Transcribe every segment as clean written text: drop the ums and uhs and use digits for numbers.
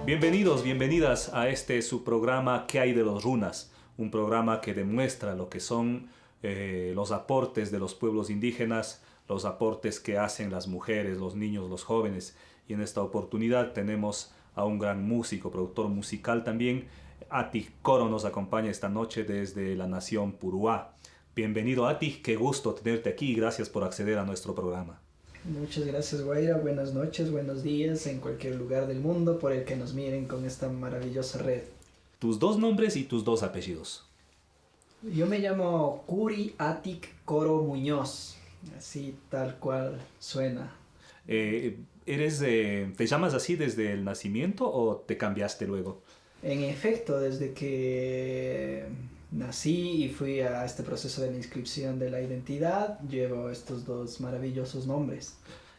Bienvenidos, bienvenidas a este su programa ¿Qué hay de los runas? Un programa que demuestra lo que son los aportes de los pueblos indígenas, los aportes que hacen las mujeres, los niños, los jóvenes. Y en esta oportunidad tenemos a un gran músico, productor musical también. Ati Coro nos acompaña esta noche desde la nación Puruá. Bienvenido, Ati, qué gusto tenerte aquí y gracias por acceder a nuestro programa. Muchas gracias, Guaira. Buenas noches, buenos días en cualquier lugar del mundo por el que nos miren con esta maravillosa red. Tus dos nombres y tus dos apellidos. Yo me llamo Curi Atik Coro Muñoz, así tal cual suena. ¿Te llamas así desde el nacimiento o te cambiaste luego? En efecto, desde que nací y fui a este proceso de la inscripción de la identidad, llevo estos dos maravillosos nombres.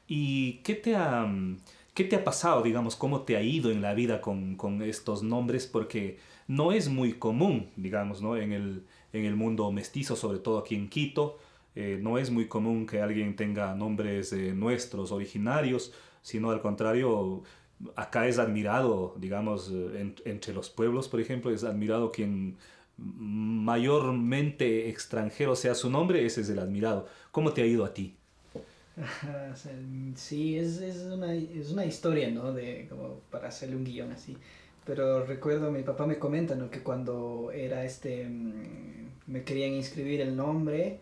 ¿Y qué te ha pasado, digamos, cómo te ha ido en la vida con estos nombres? Porque no es muy común, digamos, ¿no? En el mundo mestizo, sobre todo aquí en Quito, no es muy común que alguien tenga nombres nuestros, originarios, sino al contrario, acá es admirado, digamos, entre los pueblos, por ejemplo, es admirado quien mayormente extranjero sea su nombre, ese es el admirado. ¿Cómo te ha ido a ti? Ajá, o sea, sí, es una historia, ¿no? De, como para hacerle un guión así. Pero recuerdo, mi papá me comenta, ¿no? Que cuando era me querían inscribir el nombre,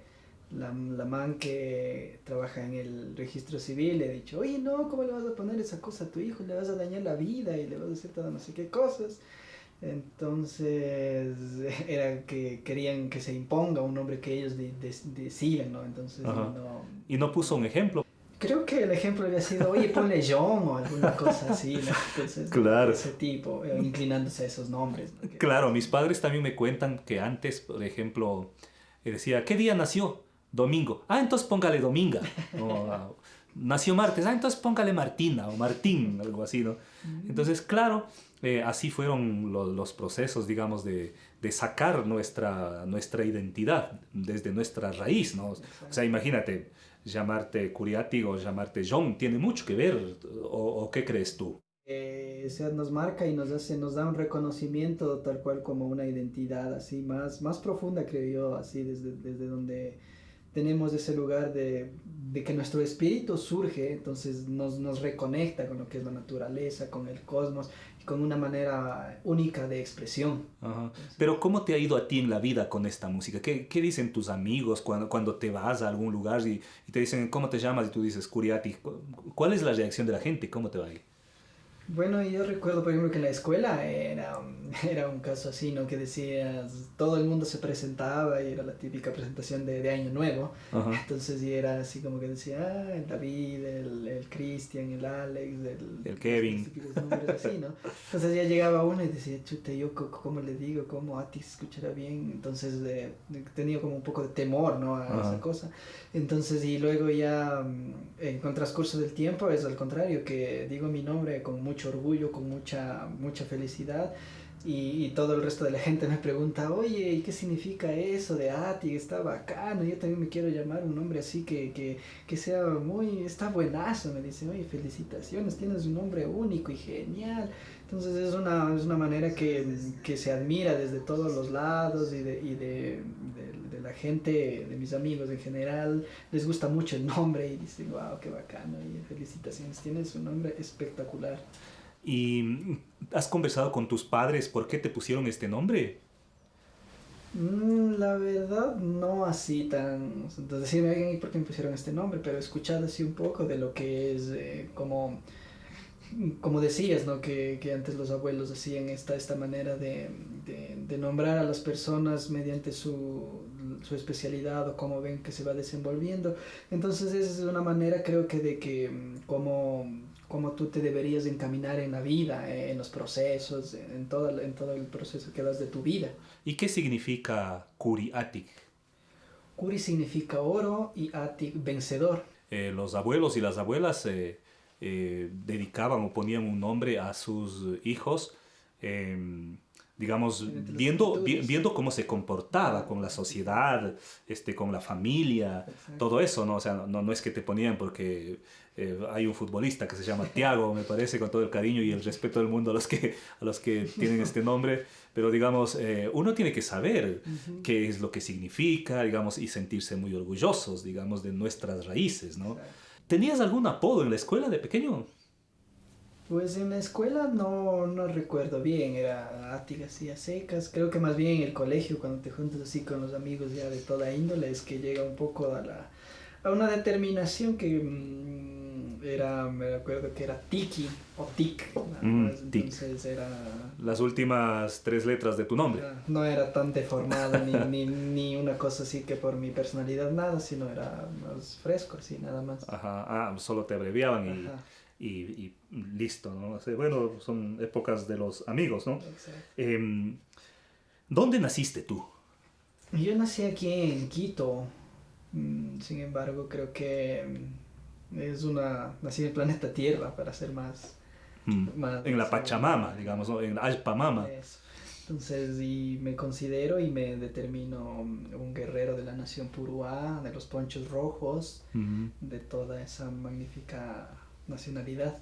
la man que trabaja en el registro civil le ha dicho, oye, no, ¿cómo le vas a poner esa cosa a tu hijo? Le vas a dañar la vida y le vas a hacer todo no sé qué cosas. Entonces, era que querían que se imponga un nombre que ellos decidan, ¿no? Entonces, Ajá. no. Y no puso un ejemplo. Creo que el ejemplo había sido, oye, ponle John o alguna cosa así, ¿no? Entonces, de Claro. ese tipo, inclinándose a esos nombres, ¿no? Claro, mis padres también me cuentan que antes, por ejemplo, decía, ¿qué día nació? Domingo. Ah, entonces póngale Dominga. O, nació martes. Ah, entonces póngale Martina o Martín, algo así, ¿no? Entonces, claro, así fueron los procesos, digamos, de sacar nuestra identidad desde nuestra raíz, ¿no? O sea, Exacto. imagínate, llamarte Curiati o llamarte John tiene mucho que ver, o ¿qué crees tú? O sea, nos marca y nos da un reconocimiento tal cual como una identidad así más profunda, creo yo, así desde donde tenemos ese lugar de que nuestro espíritu surge, entonces nos reconecta con lo que es la naturaleza, con el cosmos y con una manera única de expresión. Ajá. Entonces, Pero ¿cómo te ha ido a ti en la vida con esta música? ¿Qué dicen tus amigos cuando te vas a algún lugar y te dicen cómo te llamas y tú dices Curiati? ¿Cuál es la reacción de la gente? ¿Cómo te va a ir? bueno, yo recuerdo, por ejemplo, que en la escuela era un caso así, ¿no? Que decías, todo el mundo se presentaba y era la típica presentación de Año Nuevo. Ajá. Entonces, y era así como que decía, el David, el Cristian, el Alex, El los Kevin. típicos nombres así, ¿no? Entonces ya llegaba uno y decía, chuta, yo cómo le digo, cómo a ti se escuchará bien. Entonces tenía como un poco de temor, ¿no? A esa Ajá. cosa. Entonces, y luego ya con transcurso del tiempo es al contrario, que digo mi nombre con mucho orgullo, con mucha felicidad. Y todo el resto de la gente me pregunta, oye, ¿y qué significa eso de Ati? Está bacano, yo también me quiero llamar un nombre así que sea está buenazo. Me dicen, oye, felicitaciones, tienes un nombre único y genial. Entonces es una manera que se admira desde todos los lados y de la gente, de mis amigos en general, les gusta mucho el nombre y dicen, wow, qué bacano, y felicitaciones, tienes un nombre espectacular. ¿Y has conversado con tus padres por qué te pusieron este nombre? La verdad, no así tan. Entonces, decirme a alguien, ¿y por qué me pusieron este nombre? Pero he escuchado así un poco de lo que es como decías, ¿no? Que antes los abuelos hacían esta manera de nombrar a las personas mediante su especialidad o cómo ven que se va desenvolviendo. Entonces esa es una manera creo que de que cómo tú te deberías encaminar en la vida, en los procesos, en todo el proceso que das de tu vida. ¿Y qué significa Curiatic? Kuri significa oro y Atik vencedor. Los abuelos y las abuelas dedicaban o ponían un nombre a sus hijos, eh, digamos, Mediante las actitudes. viendo cómo se comportaba Claro, con la las actitudes. sociedad, con la familia, todo Exacto. eso, ¿no? O sea, no es que te ponían porque hay un futbolista que se llama Thiago, me parece, con todo el cariño y el respeto del mundo a los que tienen este nombre, pero digamos, uno tiene que saber qué es lo que significa, digamos, y sentirse muy orgullosos, digamos, de nuestras raíces, ¿no? Exacto. ¿Tenías algún apodo en la escuela de pequeño? Pues en la escuela no recuerdo bien, era Ática así a secas. Creo que más bien en el colegio, cuando te juntas así con los amigos ya de toda índole, es que llega un poco a una determinación que me acuerdo que era Tiki o Tic, nada más. Tic. Entonces era, Las últimas 3 letras de tu nombre. no era tan deformado ni una cosa así que por mi personalidad nada, sino era más fresco así, nada más. Ajá, solo te abreviaban Ajá, y listo, ¿no? O sea, bueno, son épocas de los amigos, ¿no? exacto. ¿Dónde naciste tú? Yo nací aquí en Quito. Sin embargo, creo que nací en el planeta Tierra para ser En la Pachamama, digamos, ¿no? En Alpamama. eso. Entonces, y me considero y me determino un guerrero de la nación Puruá, de los ponchos rojos, Ujú. de toda esa magnífica nacionalidad.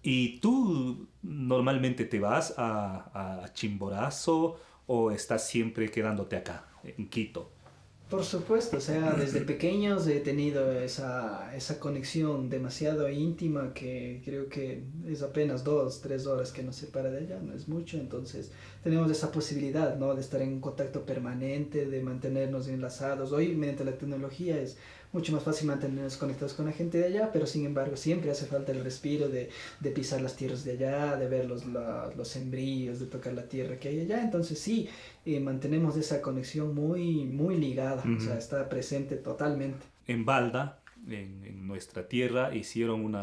¿Y tú normalmente te vas a Chimborazo o estás siempre quedándote acá, en Quito? Por supuesto, o sea, desde pequeños he tenido esa conexión demasiado íntima que creo que es apenas 2, 3 horas que nos separa de ella, no es mucho, entonces tenemos esa posibilidad, ¿no? De estar en contacto permanente, de mantenernos enlazados. Hoy, mediante la tecnología, es mucho más fácil mantenernos conectados con la gente de allá, pero sin embargo siempre hace falta el respiro de pisar las tierras de allá, de ver los sembríos, de tocar la tierra que hay allá, entonces sí, mantenemos esa conexión muy ligada, o sea, está presente totalmente. En Balda, en nuestra tierra, hicieron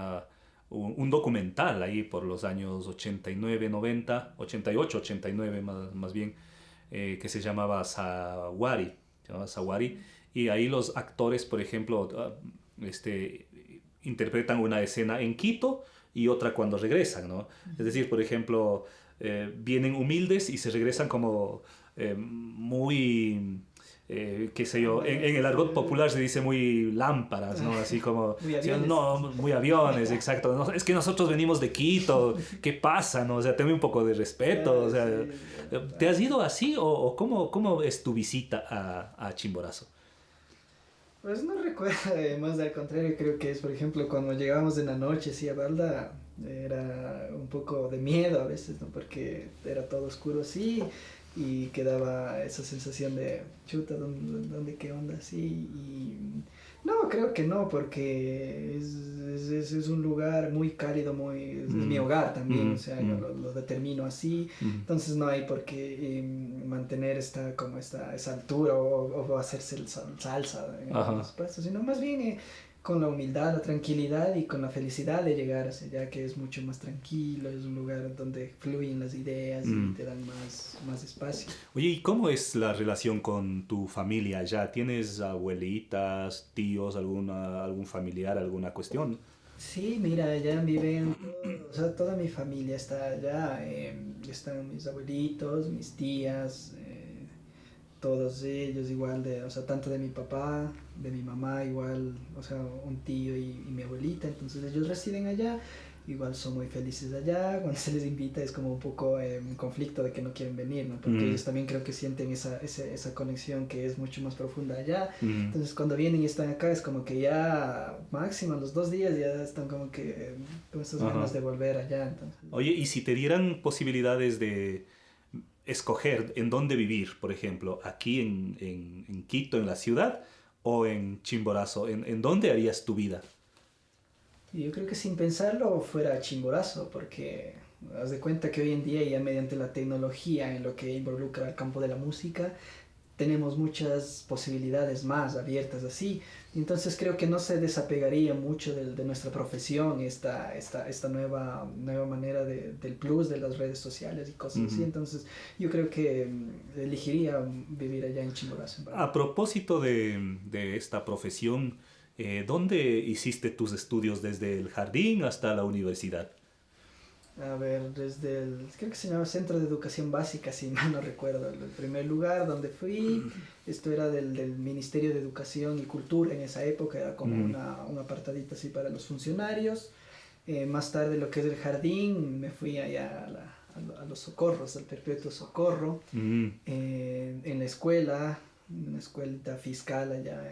un documental ahí por los años 89, 90, 88, 89 más bien, que se llamaba Sawari. Y ahí los actores, por ejemplo, interpretan una escena en Quito y otra cuando regresan, ¿no? Es decir, por ejemplo, vienen humildes y se regresan como muy, qué sé yo, en el argot popular se dice muy lámparas, ¿no? Así como, Muy sí, aviones. no, muy aviones, exacto. No, es que nosotros venimos de Quito, ¿qué pasa, no? O sea, tenme un poco de respeto, o sea, Sí, ¿te has ido así o cómo es tu visita a Chimborazo? pues no recuerdo, más al contrario, creo que es, por ejemplo, cuando llegábamos en la noche, sí, a Balda, era un poco de miedo a veces, ¿no? Porque era todo oscuro así y quedaba esa sensación de, chuta, ¿dónde qué onda así? Y no, creo que no, porque es un lugar muy cálido, es mi hogar también, o sea, yo lo determino así, entonces no hay por qué mantener esa altura o hacerse salsa en Ajá. algunos puestos, sino más bien con la humildad, la tranquilidad y con la felicidad de llegar hacia allá, que es mucho más tranquilo, es un lugar donde fluyen las ideas y te dan más espacio. Oye, ¿y cómo es la relación con tu familia allá? ¿Tienes abuelitas, tíos, algún familiar, alguna cuestión? Sí, mira, allá viven, o sea, toda mi familia está allá, están mis abuelitos, mis tías, todos ellos igual o sea, tanto de mi papá, de mi mamá igual, o sea, un tío y mi abuelita, entonces ellos residen allá, igual son muy felices allá, cuando se les invita es como un poco un conflicto de que no quieren venir, ¿no? Porque ellos también creo que sienten esa conexión que es mucho más profunda allá, entonces cuando vienen y están acá es como que ya máximo los 2 días ya están como que con esas ganas de volver allá, entonces. Oye, ¿y si te dieran posibilidades de escoger en dónde vivir, por ejemplo, aquí en Quito, en la ciudad, o en Chimborazo, en dónde harías tu vida? Y yo creo que sin pensarlo fuera Chimborazo, porque haz de cuenta que hoy en día ya mediante la tecnología en lo que involucra el campo de la música, tenemos muchas posibilidades más abiertas así. Entonces creo que no se desapegaría mucho de nuestra profesión, esta nueva manera del plus de las redes sociales y cosas así. Entonces yo creo que elegiría vivir allá en Chimborazo. A propósito de esta profesión, ¿dónde hiciste tus estudios desde el jardín hasta la universidad? A ver, desde creo que se llamaba Centro de Educación Básica, si mal no recuerdo, el primer lugar donde fui, esto era del Ministerio de Educación y Cultura en esa época, era como Mm, un apartadito así para los funcionarios. Más tarde lo que es el jardín, me fui allá a los socorros, al Perpetuo Socorro, mm, en la escuela, una escuelita fiscal allá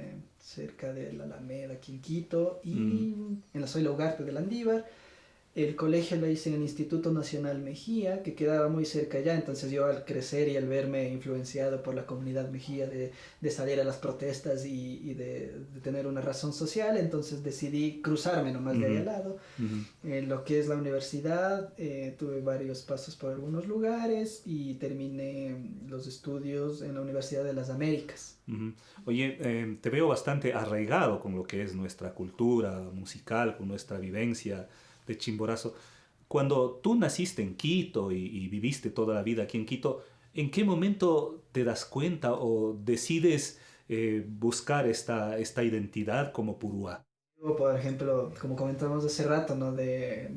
cerca de la Alameda, aquí en Quito, mm, y en la Zoila Ugarte de Landívar. El colegio lo hice en el Instituto Nacional Mejía, que quedaba muy cerca ya, entonces yo al crecer y al verme influenciado por la comunidad Mejía de salir a las protestas y de tener una razón social, entonces decidí cruzarme nomás de ahí al mm, lado. mm. En lo que es la universidad, tuve varios pasos por algunos lugares y terminé los estudios en la Universidad de las Américas. Ujú. Oye, te veo bastante arraigado con lo que es nuestra cultura musical, con nuestra vivencia de Chimborazo. Cuando tú naciste en Quito y viviste toda la vida aquí en Quito, ¿en qué momento te das cuenta o decides buscar esta identidad como purúa? Yo, por ejemplo, como comentamos hace rato, ¿no? De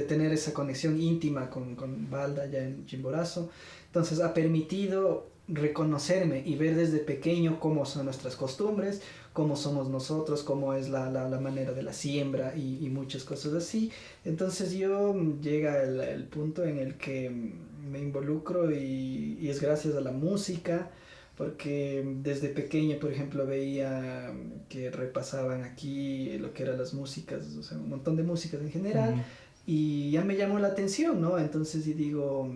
tener esa conexión íntima con Balda ya en Chimborazo, entonces ha permitido reconocerme y ver desde pequeño cómo son nuestras costumbres, cómo somos nosotros, cómo es la manera de la siembra y muchas cosas así. Entonces yo llega el punto en el que me involucro y es gracias a la música porque desde pequeño, por ejemplo, veía que repasaban aquí lo que eran las músicas, o sea, un montón de músicas en general, Ujú, y ya me llamó la atención, ¿no? Entonces, y digo,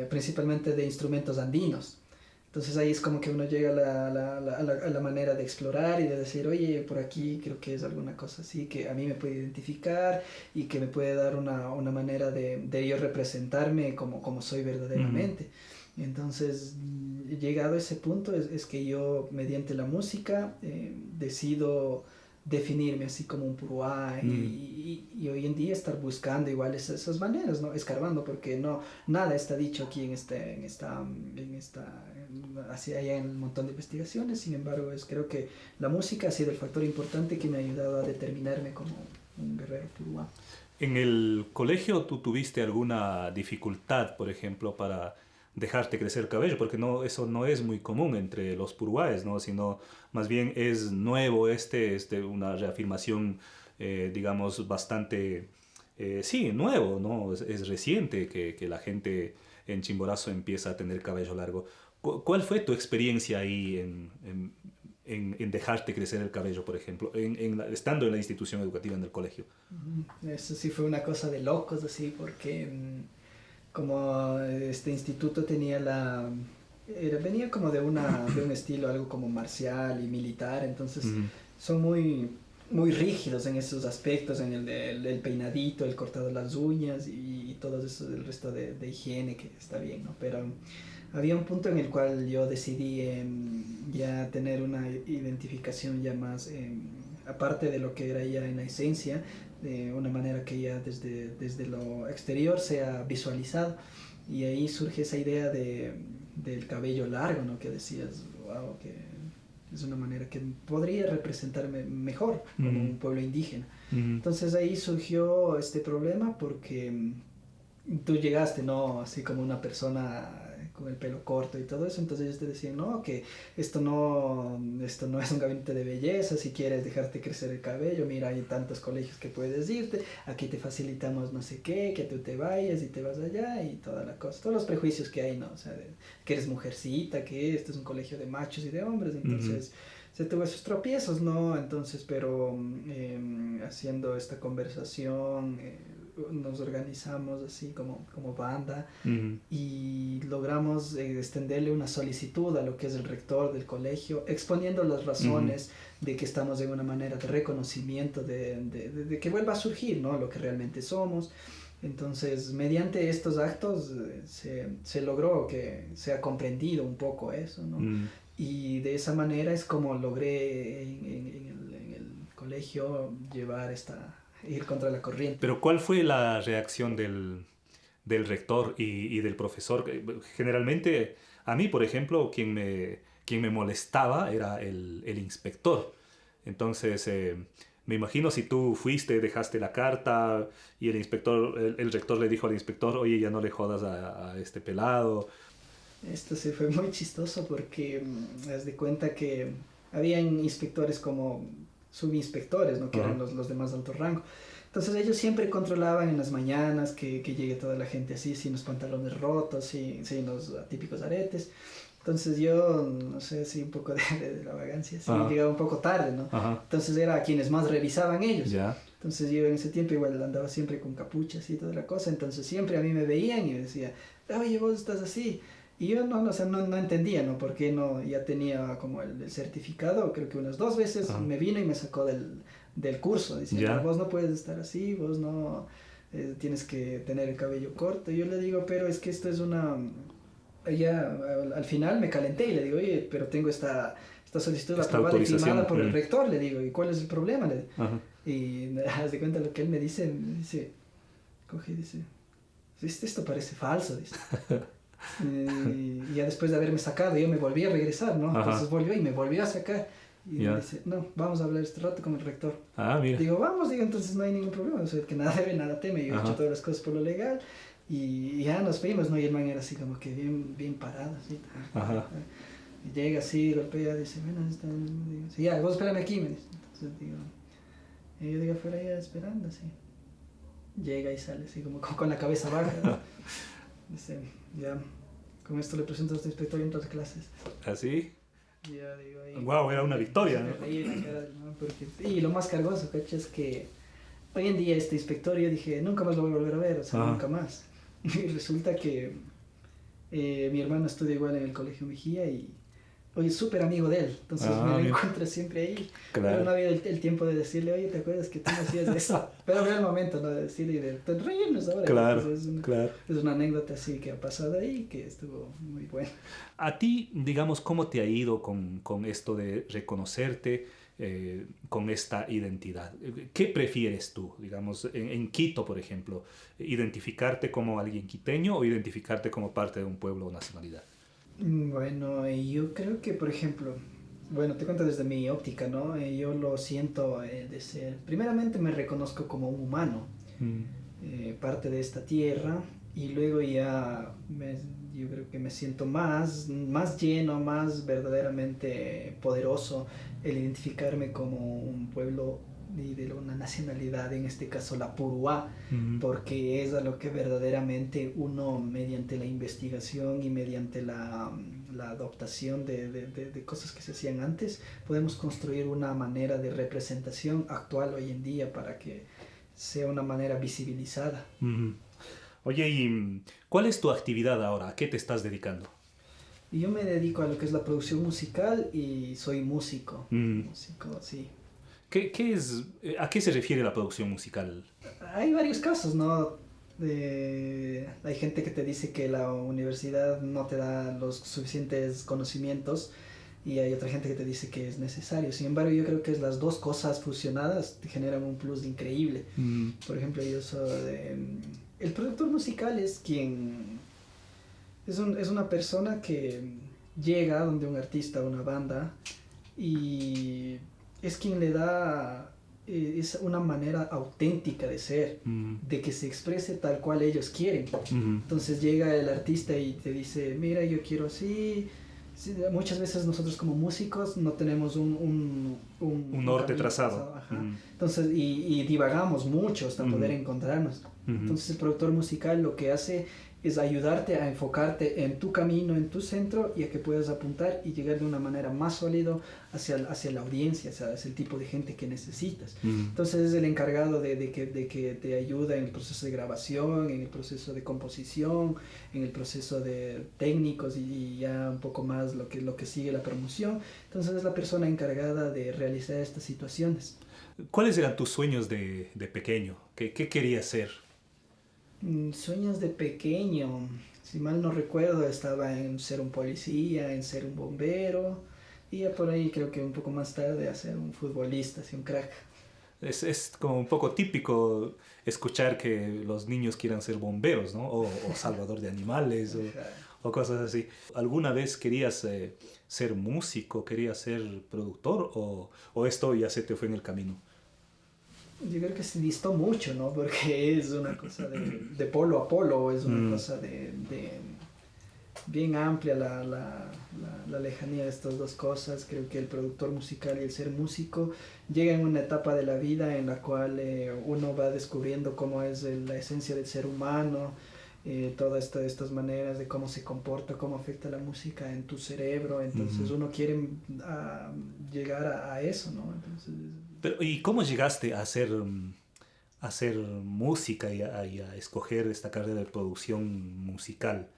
principalmente de instrumentos andinos. Entonces ahí es como que uno llega a la manera de explorar y de decir, oye, por aquí creo que es alguna cosa así que a mí me puede identificar y que me puede dar una manera de yo representarme como soy ujú, verdaderamente. Entonces, llegado a ese punto es que yo, mediante la música, decido definirme así como un puruá ujú. y hoy en día estar buscando igual esas maneras, ¿no? Escarbando, porque no, nada está dicho aquí hacia allá en un montón de investigaciones. Sin embargo, creo que la música ha sido el factor importante que me ha ayudado a determinarme como un guerrero purúa. ¿En el colegio tú tuviste alguna dificultad, por ejemplo, para dejarte crecer el cabello? Porque no, eso no es muy común entre los purúaes, ¿no? Sino más bien es nuevo una reafirmación, digamos, bastante, sí, nuevo, ¿no? Es reciente que la gente en Chimborazo empieza a tener cabello largo. ¿Cuál fue tu experiencia ahí en dejarte crecer el cabello, por ejemplo, estando en la institución educativa, en el colegio? Eso sí fue una cosa de locos, así, porque como este instituto tenía venía como de un estilo algo como marcial y militar, entonces Ujú, son muy rígidos en esos aspectos, en el peinadito, el cortado de las uñas y todo eso, el resto de higiene que está bien, ¿no? Pero había un punto en el cual yo decidí ya tener una identificación ya más, aparte de lo que era ya en la esencia, de una manera que ya desde lo exterior sea visualizado. Y ahí surge esa idea del cabello largo, ¿no? Que decías, wow, que es una manera que podría representarme mejor como ujú, un pueblo indígena. ujú. Entonces ahí surgió este problema porque tú llegaste, ¿no? Así como una persona con el pelo corto y todo eso, entonces ellos te decían, no, que esto no es un gabinete de belleza, si quieres dejarte crecer el cabello, mira, hay tantos colegios que puedes irte, aquí te facilitamos no sé qué, que tú te vayas y te vas allá y toda la cosa, todos los prejuicios que hay, ¿no? O sea, que eres mujercita, que esto es un colegio de machos y de hombres, Ujú, entonces se tuvo esos tropiezos, ¿no? Entonces, pero haciendo esta conversación, nos organizamos así como banda ujú, y logramos extenderle una solicitud a lo que es el rector del colegio, exponiendo las ujú, razones de que estamos en una manera de reconocimiento, de que vuelva a surgir, ¿no? Lo que realmente somos. Entonces, mediante estos actos se logró que sea comprendido un poco eso, ¿no? ujú. Y de esa manera es como logré en el colegio ir contra la corriente. Pero ¿cuál fue la reacción del rector y del profesor? Generalmente, a mí, por ejemplo, quien me molestaba era el inspector. Entonces, Me imagino si tú fuiste, dejaste la carta y el inspector, el rector le dijo al inspector, oye, ya no le jodas a este pelado. Esto sí fue muy chistoso porque haz de cuenta que habían inspectores como subinspectores, ¿no? Que eran los de más alto rango. Entonces ellos siempre controlaban en las mañanas que llegue toda la gente así, sin los pantalones rotos, sin los típicos aretes. Entonces yo, no sé si un poco de la vagancia, sí, llegaba un poco tarde, ¿no? Entonces era a quienes más revisaban ellos. Ya. Entonces yo en ese tiempo igual andaba siempre con capuchas y toda la cosa, entonces siempre a mí me veían y me decía, oye, vos estás así. Y yo no, o sea, no entendía, ¿no? ¿Por qué no? Ya tenía como el certificado, creo que unas 2 veces me vino y me sacó del curso, diciendo, vos no puedes estar así, vos no tienes que tener el cabello corto. Y yo le digo, pero es que esto es una... Ella al final me calenté y le digo, oye, pero tengo esta solicitud aprobada y firmada por el rector, le digo, ¿y cuál es el problema? Le digo. Y haz de cuenta lo que él me dice, coge y dice, esto parece falso, dice. Y ya después de haberme sacado, yo me volví a regresar, ¿no? Entonces volvió y me volvió a sacar. Y me dice, no, vamos a hablar este rato con el rector. Mira. Digo, vamos, digo, entonces no hay ningún problema, o sea, que nada debe, nada teme, yo he hecho todas las cosas por lo legal. Y ya nos fuimos, ¿no? Y el man era así como que bien parado, así. Y llega así, golpea, dice, bueno, dice, ya, vos espérame aquí, me dice. Entonces digo, y yo digo, afuera ya esperando, así. Llega y sale así como con la cabeza baja, ¿no? Dice, ya, con esto le presento a este inspector en otras clases. ¿Así? Ya, digo, ahí. Wow, era una victoria, ¿no? Y lo más cargoso, ¿cachai? Es que hoy en día este inspector, yo dije, nunca más lo voy a volver a ver, o sea, nunca más. Y resulta que mi hermano estudia igual en el Colegio Mejía y hoy es súper amigo de él, entonces me lo encuentro siempre ahí. Claro. Pero no había el tiempo de decirle, oye, ¿te acuerdas que tú no hacías eso? Pero había el momento, ¿no? De decirle y de reírnos ahora. Claro, es una anécdota así que ha pasado ahí que estuvo muy buena. A ti, digamos, ¿cómo te ha ido con esto de reconocerte con esta identidad? ¿Qué prefieres tú, digamos, en Quito, por ejemplo? ¿Identificarte como alguien quiteño o identificarte como parte de un pueblo o nacionalidad? Bueno, yo creo que, por ejemplo, bueno, te cuento desde mi óptica, ¿no? Yo lo siento de ser, primeramente me reconozco como un humano, parte de esta tierra, y luego ya yo creo que me siento más lleno, más verdaderamente poderoso el identificarme como un pueblo y de una nacionalidad, en este caso la Puruá, porque es a lo que verdaderamente uno, mediante la investigación y mediante la adoptación de cosas que se hacían antes, podemos construir una manera de representación actual hoy en día para que sea una manera visibilizada. Oye, ¿y cuál es tu actividad ahora? ¿A qué te estás dedicando? Yo me dedico a lo que es la producción musical y soy músico. Músico, sí. ¿A qué se refiere la producción musical? Hay varios casos, ¿no? Hay gente que te dice que la universidad no te da los suficientes conocimientos y hay otra gente que te dice que es necesario. Sin embargo, yo creo que las dos cosas fusionadas te generan un plus increíble. Por ejemplo, yo soy el productor musical es quien... Es una persona que llega donde un artista o una banda y es quien le da es una manera auténtica de ser, de que se exprese tal cual ellos quieren. Entonces llega el artista y te dice, mira, yo quiero así. Sí, muchas veces nosotros como músicos no tenemos un norte trazado. Entonces, y divagamos mucho hasta poder encontrarnos. Entonces el productor musical lo que hace es ayudarte a enfocarte en tu camino, en tu centro, y a que puedas apuntar y llegar de una manera más sólida hacia la audiencia, hacia el tipo de gente que necesitas. Entonces es el encargado de que te ayuda en el proceso de grabación, en el proceso de composición, en el proceso de técnicos y ya un poco más lo que sigue la promoción. Entonces es la persona encargada de realizar estas situaciones. ¿Cuáles eran tus sueños de pequeño? ¿Qué querías ser? Sueños de pequeño, si mal no recuerdo, estaba en ser un policía, en ser un bombero, y ya por ahí creo que un poco más tarde a ser un futbolista, así un crack. Es como un poco típico escuchar que los niños quieran ser bomberos, ¿no? O salvador de animales o cosas así. ¿Alguna vez querías ser músico, querías ser productor o esto ya se te fue en el camino? Yo creo que se distó mucho, ¿no? Porque es una cosa de polo a polo, es una cosa de bien amplia la lejanía de estas dos cosas. Creo que el productor musical y el ser músico llega en una etapa de la vida en la cual uno va descubriendo cómo es la esencia del ser humano, todas estas maneras de cómo se comporta, cómo afecta la música en tu cerebro. Entonces uno quiere llegar a eso, ¿no? Entonces, Pero, ¿y cómo llegaste a hacer música y a escoger esta carrera de producción musical?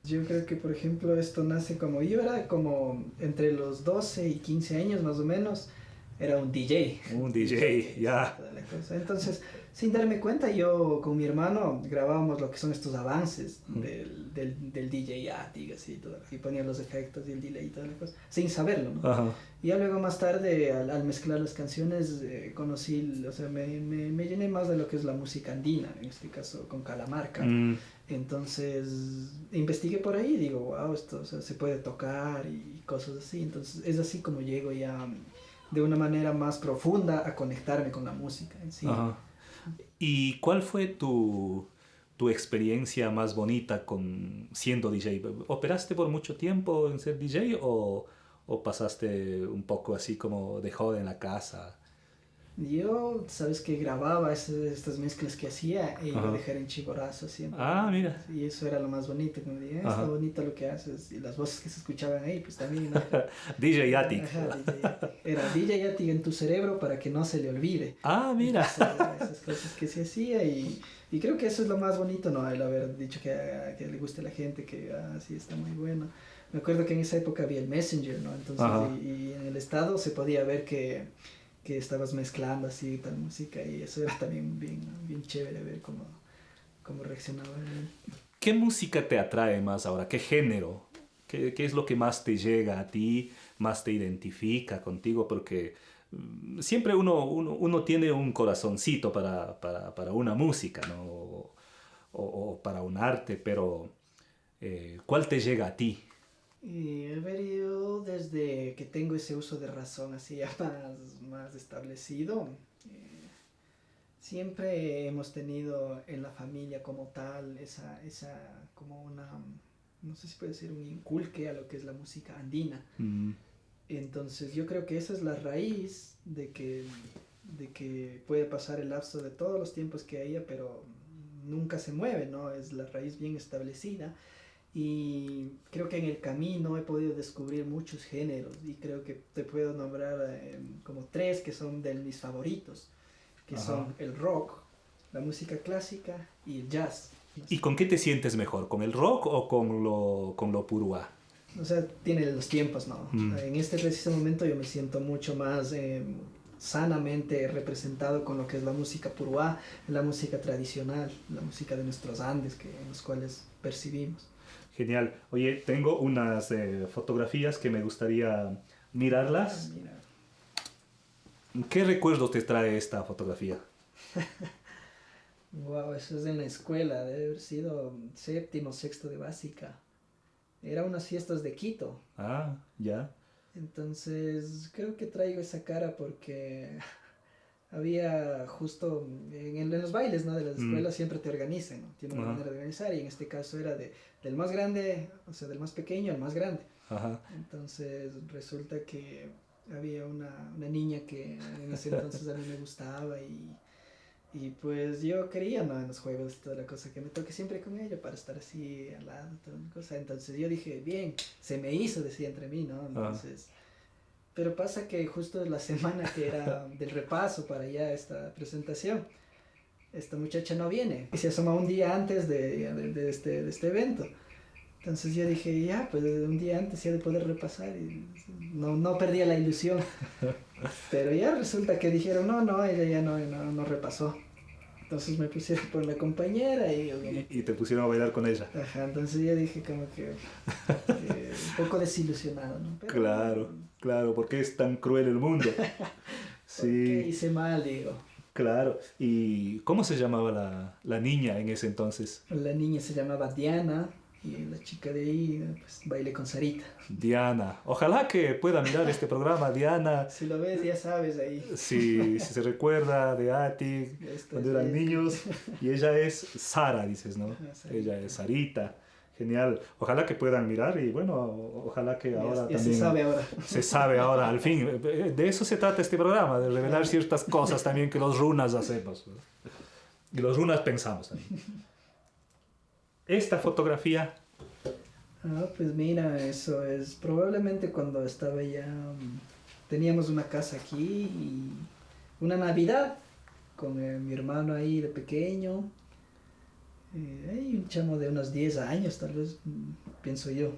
yo creo que, por ejemplo, esto nace como, yo era como entre los 12 y 15 años más o menos, era un DJ. Un DJ, ya. Toda la cosa. Entonces, sin darme cuenta, yo con mi hermano grabábamos lo que son estos avances del DJ Attic, así, todo, y ponían los efectos y el delay y toda la cosa, sin saberlo, ¿no? Ajá. Y ya luego más tarde, al mezclar las canciones, conocí, o sea, me llené más de lo que es la música andina, en este caso con Calamarca. Entonces, investigué por ahí y digo, wow, esto, o sea, se puede tocar y cosas así. Entonces, es así como llego ya de una manera más profunda a conectarme con la música en sí. Ajá. ¿Y cuál fue tu experiencia más bonita siendo DJ? ¿Operaste por mucho tiempo en ser DJ o pasaste un poco así como de joda en la casa? Yo, sabes que grababa estas mezclas que hacía e iba a Ajá. dejar en Chimborazo siempre. Ah, mira. Y eso era lo más bonito, como dije, está Ajá. bonito lo que haces. Y las voces que se escuchaban ahí, pues también, ¿no? DJ Attic. Ajá, DJ Yati. Era DJ Yati en tu cerebro para que no se le olvide. Ah, mira. Entonces, esas cosas que se hacía y creo que eso es lo más bonito, ¿no? El haber dicho que le guste a la gente, que sí está muy bueno. Me acuerdo que en esa época había el Messenger, ¿no? Entonces, Ajá. y en el estado se podía ver que estabas mezclando así tal música y eso era también bien chévere ver cómo reaccionaba él. ¿Qué música te atrae más ahora? ¿Qué género? ¿Qué es lo que más te llega a ti, más te identifica contigo? Porque siempre uno tiene un corazoncito para una música, ¿no? O para un arte, pero ¿cuál te llega a ti? Y a ver, yo desde que tengo ese uso de razón así ya más establecido, siempre hemos tenido en la familia como tal esa como una, no sé si puede ser un inculque a lo que es la música andina. Mm, Entonces yo creo que esa es la raíz de que puede pasar el lapso de todos los tiempos que haya, pero nunca se mueve, ¿no? Es la raíz bien establecida. Y creo que en el camino he podido descubrir muchos géneros y creo que te puedo nombrar como tres que son de mis favoritos, que Ajá. son el rock, la música clásica y el jazz. ¿Y con qué te sientes mejor? ¿Con el rock o con lo purúa? O sea, tiene los tiempos, ¿no? Mm. En este preciso momento yo me siento mucho más sanamente representado con lo que es la música purúa, la música tradicional, la música de nuestros Andes, en los cuales percibimos. Genial. Oye, tengo unas fotografías que me gustaría mirarlas. Mira, ¿Qué recuerdo te trae esta fotografía? wow, eso es en la escuela, debe haber sido séptimo, sexto de básica. Era unas fiestas de Quito. Ah, ya. Entonces, creo que traigo esa cara porque había justo en los bailes, ¿no? De las escuelas siempre te organizan, ¿no? Tiene una Ajá. manera de organizar y en este caso era del más grande, o sea, del más pequeño al más grande. Ajá. Entonces resulta que había una niña que en ese entonces a mí me gustaba y pues yo quería, ¿no? En los juegos y toda la cosa que me toque siempre con ella para estar así al lado, toda la cosa. Entonces yo dije, bien, se me hizo, decía entre mí, ¿no? Entonces, pero pasa que justo la semana que era del repaso para ya esta presentación, esta muchacha no viene y se asoma un día antes de este evento. Entonces yo dije, ya, pues un día antes ya de poder repasar y no perdía la ilusión. Pero ya resulta que dijeron, no, ella ya no repasó. Entonces me pusieron por la compañera y yo como Y te pusieron a bailar con ella. ajá, entonces yo dije como que un poco desilusionado, ¿no? Pero, Claro, porque es tan cruel el mundo. ¿qué Sí, hice mal, digo? claro. ¿Y cómo se llamaba la niña en ese entonces? La niña se llamaba Diana Y la chica de ahí, pues baile con Sarita. Diana. Ojalá que pueda mirar este programa, Diana. Si lo ves, ya sabes ahí. Si se recuerda de Ati, cuando eran niños. Y ella es Sara, dices, ¿no? Ella es Sarita. Genial. Ojalá que puedan mirar y bueno, ojalá que ahora ya también... se sabe ahora. Se sabe ahora, al fin. De eso se trata este programa, de revelar ciertas cosas también que los runas hacemos. Y los runas pensamos también. Esta fotografía... Pues mira, eso es probablemente cuando estaba ya... teníamos una casa aquí y una Navidad con mi hermano ahí de pequeño. Hay un chamo de unos 10 años, tal vez, pienso yo.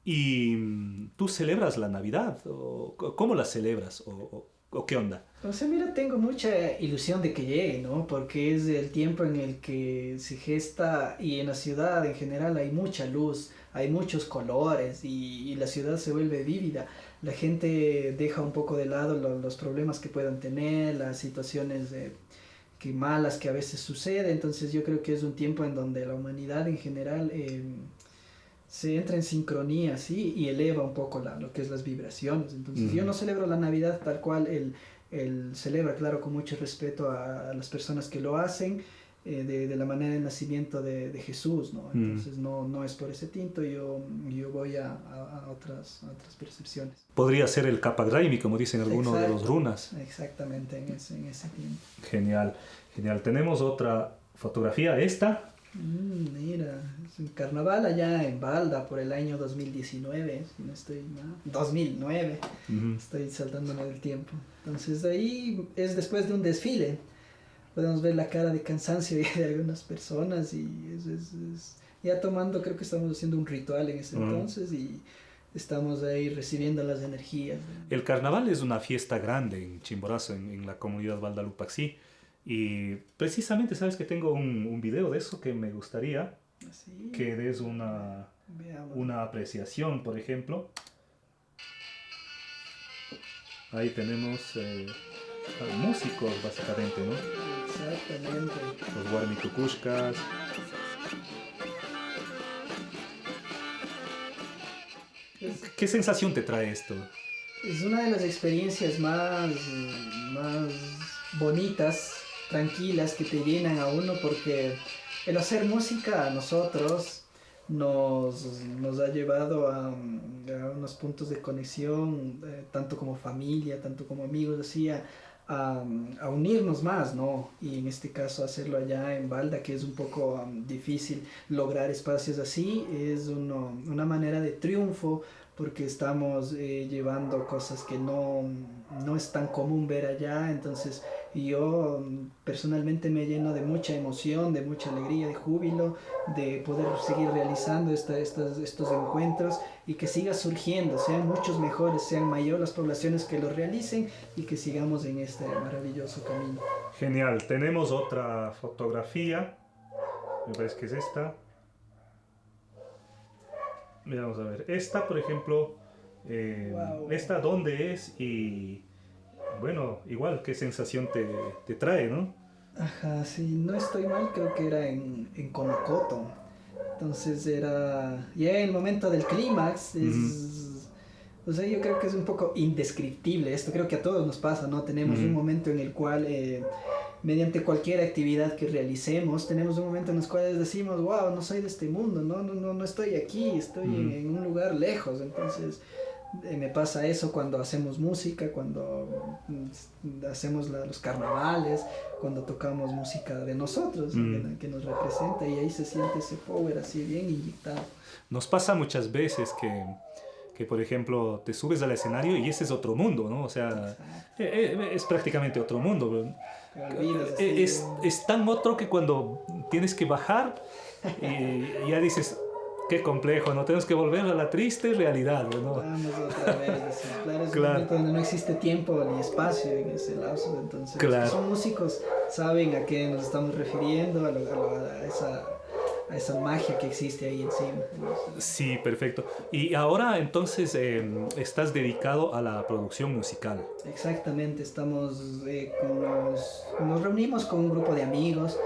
¿Y tú celebras la Navidad? ¿O cómo la celebras? ¿O qué onda? O sea, mira, tengo mucha ilusión de que llegue, ¿no? Porque es el tiempo en el que se gesta y en la ciudad en general hay mucha luz, hay muchos colores y la ciudad se vuelve vívida. La gente deja un poco de lado los problemas que puedan tener, las situaciones que malas que a veces sucede. Entonces yo creo que es un tiempo en donde la humanidad en general se entra en sincronía, ¿sí? Y eleva un poco lo que es las vibraciones. Entonces yo no celebro la Navidad tal cual él celebra, claro, con mucho respeto a las personas que lo hacen, de la manera de nacimiento de Jesús, ¿no? Entonces no es por ese tinto, yo voy a otras percepciones. Podría ser el Capagraimi, como dicen algunos de los runas. Exactamente, en ese tiempo. Genial, genial. Tenemos otra fotografía, esta. Mira, es un carnaval allá en Balda por el año 2019, si no estoy mal. 2009, estoy saltándome del tiempo. Entonces ahí es después de un desfile. Podemos ver la cara de cansancio de algunas personas y es ya tomando, creo que estamos haciendo un ritual en ese entonces y estamos ahí recibiendo las energías. El carnaval es una fiesta grande en Chimborazo, en la comunidad Valdalupaxí. Y precisamente, sabes que tengo un video de eso que me gustaría que des una apreciación, por ejemplo. Ahí tenemos músicos, básicamente, ¿no? Exactamente. Los Guarmitucushkas. ¿Qué sensación te trae esto? Es una de las experiencias más bonitas, tranquilas, que te llenan a uno, porque el hacer música a nosotros nos ha llevado a unos puntos de conexión, tanto como familia, tanto como amigos, así a unirnos más, ¿no? Y en este caso hacerlo allá en Balda, que es un poco difícil lograr espacios así, es una manera de triunfo, porque estamos llevando cosas que no es tan común ver allá. Entonces yo personalmente me lleno de mucha emoción, de mucha alegría, de júbilo, de poder seguir realizando estos encuentros y que siga surgiendo, sean muchos mejores, sean mayores las poblaciones que lo realicen y que sigamos en este maravilloso camino. Genial, tenemos otra fotografía, me parece que es esta. Vamos a ver, esta por ejemplo, Wow. esta dónde es y bueno, igual qué sensación te trae, ¿no? Ajá, si no estoy mal, creo que era en Conocoto. Entonces era ya el momento del clímax. O sea, yo creo que es un poco indescriptible esto. Creo que a todos nos pasa, ¿no? Tenemos un momento en el cual mediante cualquier actividad que realicemos, tenemos un momento en los cuales decimos, wow, no soy de este mundo, no estoy aquí, estoy en un lugar lejos. Entonces me pasa eso cuando hacemos música, cuando hacemos los carnavales, cuando tocamos música de nosotros, que nos representa, y ahí se siente ese power así bien inyectado. Nos pasa muchas veces que por ejemplo, te subes al escenario y ese es otro mundo, ¿no? O sea, es prácticamente otro mundo. Es tan otro que cuando tienes que bajar y ya dices, qué complejo, ¿no? Tenemos que volver a la triste realidad, ¿no? Vamos otra vez, claro, es un momento donde no existe tiempo ni espacio en ese lapso, entonces los que son músicos saben a qué nos estamos refiriendo, a esa magia que existe ahí encima. Sí, perfecto. Y ahora entonces estás dedicado a la producción musical. Exactamente, nos reunimos con un grupo de amigos.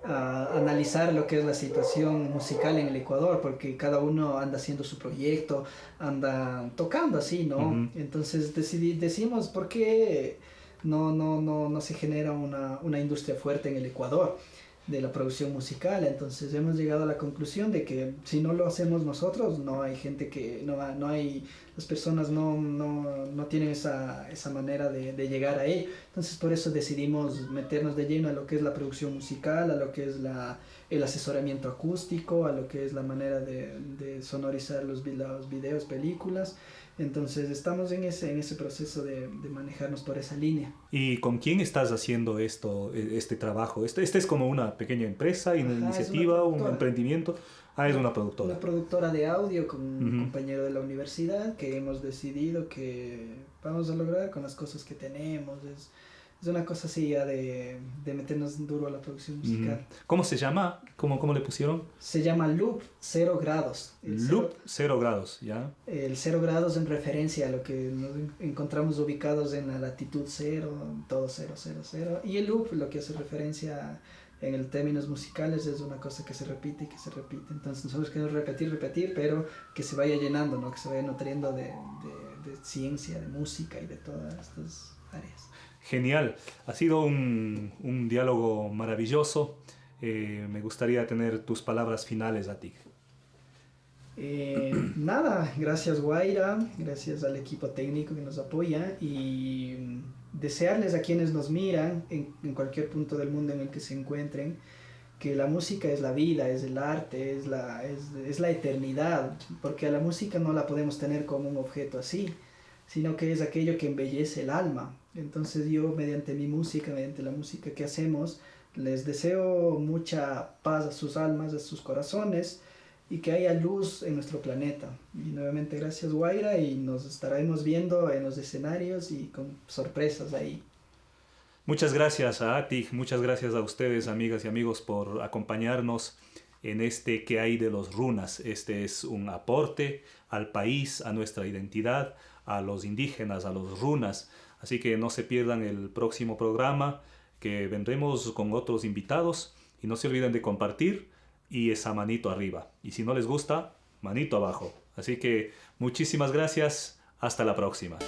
a analizar lo que es la situación musical en el Ecuador, porque cada uno anda haciendo su proyecto, anda tocando así, ¿no? Entonces decimos, ¿por qué no se genera una industria fuerte en el Ecuador de la producción musical? Entonces hemos llegado a la conclusión de que si no lo hacemos nosotros, no hay gente que, no hay, las personas no tienen esa manera de llegar a ello. Entonces por eso decidimos meternos de lleno a lo que es la producción musical, a lo que es el asesoramiento acústico, a lo que es la manera de sonorizar los videos, películas. Entonces estamos en ese proceso de manejarnos por esa línea. ¿Y con quién estás haciendo este trabajo? Este es como una pequeña empresa, una iniciativa, un emprendimiento. Ah, es una productora. Una productora de audio con un compañero de la universidad que hemos decidido que vamos a lograr con las cosas que tenemos. Es una cosa así ya de meternos duro a la producción musical. ¿Cómo se llama? ¿Cómo le pusieron? Se llama Loop 0 grados. Loop 0 grados, ¿ya? El 0 grados en referencia a lo que nos encontramos ubicados en la latitud 0, todo 0, 0, 0. Y el loop, lo que hace referencia en el términos musicales, es una cosa que se repite y que se repite. Entonces nosotros queremos repetir, pero que se vaya llenando, ¿no? Que se vaya nutriendo de ciencia, de música y de todas estas áreas. Genial, ha sido un diálogo maravilloso. Me gustaría tener tus palabras finales a ti. Nada, gracias Guaira, gracias al equipo técnico que nos apoya y desearles a quienes nos miran en cualquier punto del mundo en el que se encuentren que la música es la vida, es el arte, es la eternidad, porque a la música no la podemos tener como un objeto así, sino que es aquello que embellece el alma. Entonces yo mediante mi música, mediante la música que hacemos, les deseo mucha paz a sus almas, a sus corazones y que haya luz en nuestro planeta. Y nuevamente gracias Guaira y nos estaremos viendo en los escenarios y con sorpresas ahí. Muchas gracias a Atik, muchas gracias a ustedes amigas y amigos por acompañarnos en este que hay de los runas. Este es un aporte al país, a nuestra identidad, a los indígenas, a los runas. Así que no se pierdan el próximo programa, que vendremos con otros invitados. Y no se olviden de compartir y esa manito arriba. Y si no les gusta, manito abajo. Así que muchísimas gracias. Hasta la próxima.